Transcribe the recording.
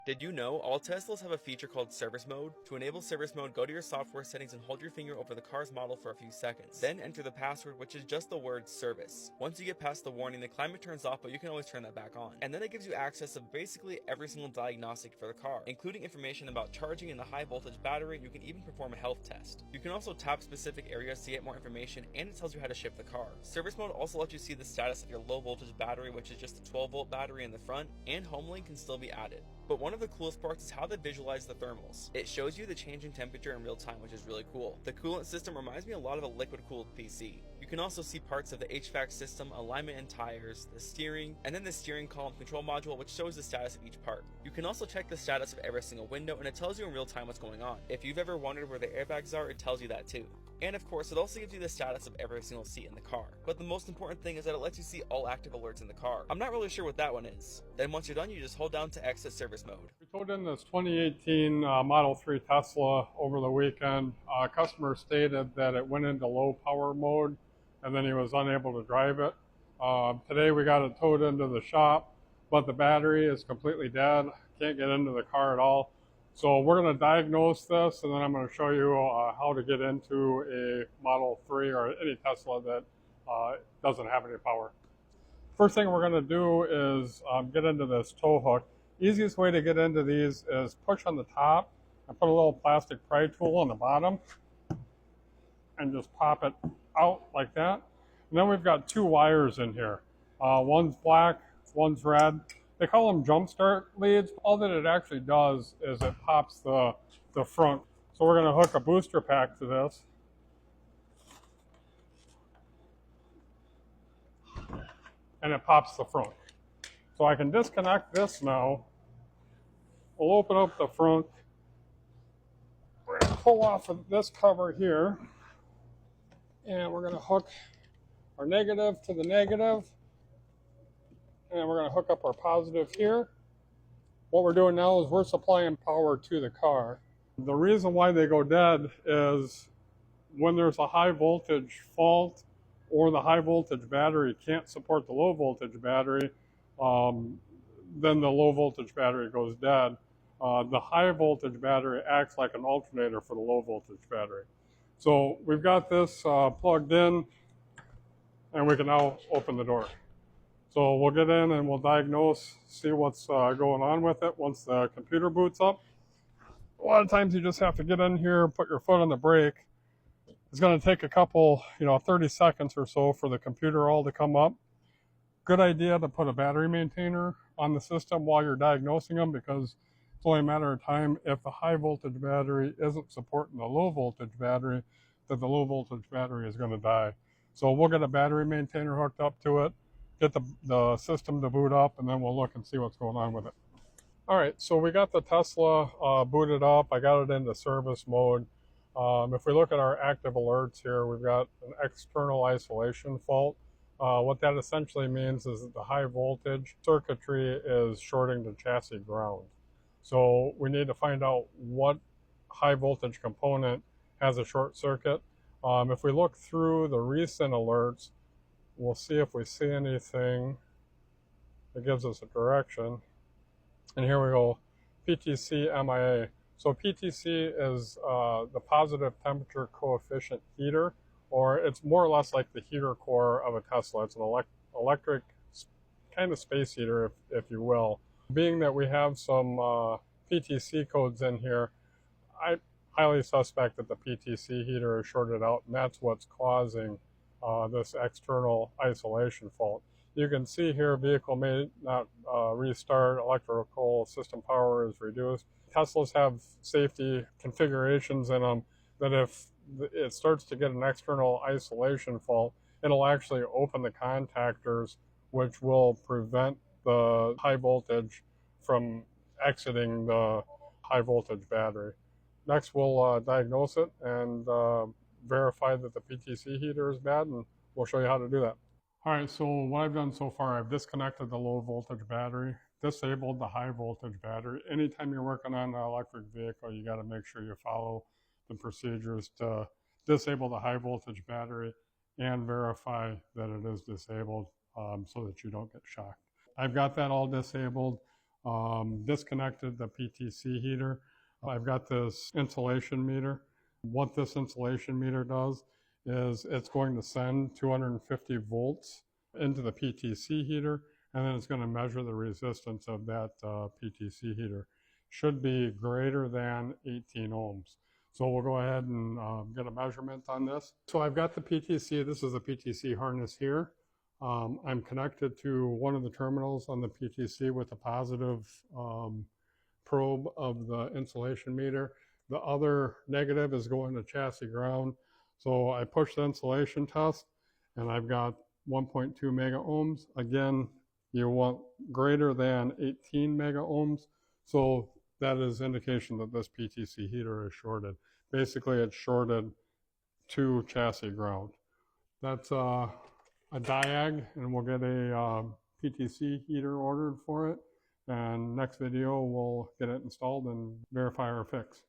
Did you know all Teslas have a feature called Service Mode? To enable Service Mode, go to your software settings and hold your finger over the car's model for a few seconds. Then enter the password, which is just the word service. Once you get past the warning, the climate turns off, but you can always turn that back on. And then it gives you access to basically every single diagnostic for the car, including information about charging and the high voltage battery. You can even perform a health test. You can also tap specific areas to get more information, and it tells you how to shift the car. Service Mode also lets you see the status of your low voltage battery, which is just a 12-volt battery in the front, and HomeLink can still be added. But one of the coolest parts is how they visualize the thermals. It shows you the changing temperature in real time, which is really cool. The coolant system reminds me a lot of a liquid-cooled PC. You can also see parts of the HVAC system, alignment and tires, the steering, and then the steering column control module, which shows the status of each part. You can also check the status of every single window, and it tells you in real time what's going on. If you've ever wondered where the airbags are, it tells you that too. And of course, it also gives you the status of every single seat in the car. But the most important thing is that it lets you see all active alerts in the car. I'm not really sure what that one is. Then once you're done, you just hold down to exit service mode. We towed in this 2018 Model 3 Tesla over the weekend. A customer stated that it went into low power mode and then he was unable to drive it. Today we got it towed into the shop, but the battery is completely dead. Can't get into the car at all. So we're going to diagnose this, and then I'm going to show you how to get into a Model 3 or any Tesla that doesn't have any power. First thing we're going to do is get into this tow hook. Easiest way to get into these is push on the top and put a little plastic pry tool on the bottom and just pop it out like that. And then we've got two wires in here. One's black, one's red. They call them jump start leads. All that it actually does is it pops the front. So we're going to hook a booster pack to this. And it pops the front. So I can disconnect this now. We'll open up the front. We're going to pull off of this cover here. And we're going to hook our negative to the negative. And we're going to hook up our positive here. What we're doing now is we're supplying power to the car. The reason why they go dead is when there's a high voltage fault or the high voltage battery can't support the low voltage battery, then the low voltage battery goes dead. The high voltage battery acts like an alternator for the low voltage battery. So we've got this plugged in, and we can now open the door. So we'll get in and we'll diagnose, see what's going on with it once the computer boots up. A lot of times you just have to get in here, put your foot on the brake. It's going to take a couple, 30 seconds or so for the computer all to come up. Good idea to put a battery maintainer on the system while you're diagnosing them, because it's only a matter of time if the high voltage battery isn't supporting the low voltage battery, that the low voltage battery is going to die. So we'll get a battery maintainer hooked up to it, get the system to boot up, and then we'll look and see what's going on with it. All right, so we got the Tesla booted up. I got it into service mode. If we look at our active alerts here, we've got an external isolation fault. What that essentially means is that the high voltage circuitry is shorting the chassis ground. So we need to find out what high voltage component has a short circuit. If we look through the recent alerts, we'll see if we see anything that gives us a direction. And here we go, PTC MIA. So PTC is the positive temperature coefficient heater, or it's more or less like the heater core of a Tesla. It's an electric kind of space heater, if you will. Being that we have some PTC codes in here, I highly suspect that the PTC heater is shorted out, and that's what's causing this external isolation fault. You can see here vehicle may not restart, electrical system power is reduced. Teslas have safety configurations in them that if it starts to get an external isolation fault, it'll actually open the contactors, which will prevent the high voltage from exiting the high voltage battery. Next, we'll diagnose it and verify that the PTC heater is bad, and we'll show you how to do that. All right, so what I've done so far, I've disconnected the low voltage battery, disabled the high voltage battery. Anytime you're working on an electric vehicle, you got to make sure you follow the procedures to disable the high voltage battery and verify that it is disabled so that you don't get shocked. I've got that all disabled. disconnected the PTC heater. I've got this insulation meter. What this insulation meter does is it's going to send 250 volts into the PTC heater, and then it's going to measure the resistance of that PTC heater. Should be greater than 18 ohms. So we'll go ahead and get a measurement on this. So I've got the PTC. This is the PTC harness here. I'm connected to one of the terminals on the PTC with a positive probe of the insulation meter. The other negative is going to chassis ground. So I push the insulation test, and I've got 1.2 mega ohms. Again, you want greater than 18 mega ohms. So that is indication that this PTC heater is shorted. Basically, it's shorted to chassis ground. That's a diag, and we'll get a PTC heater ordered for it. And next video, we'll get it installed and verify our fix.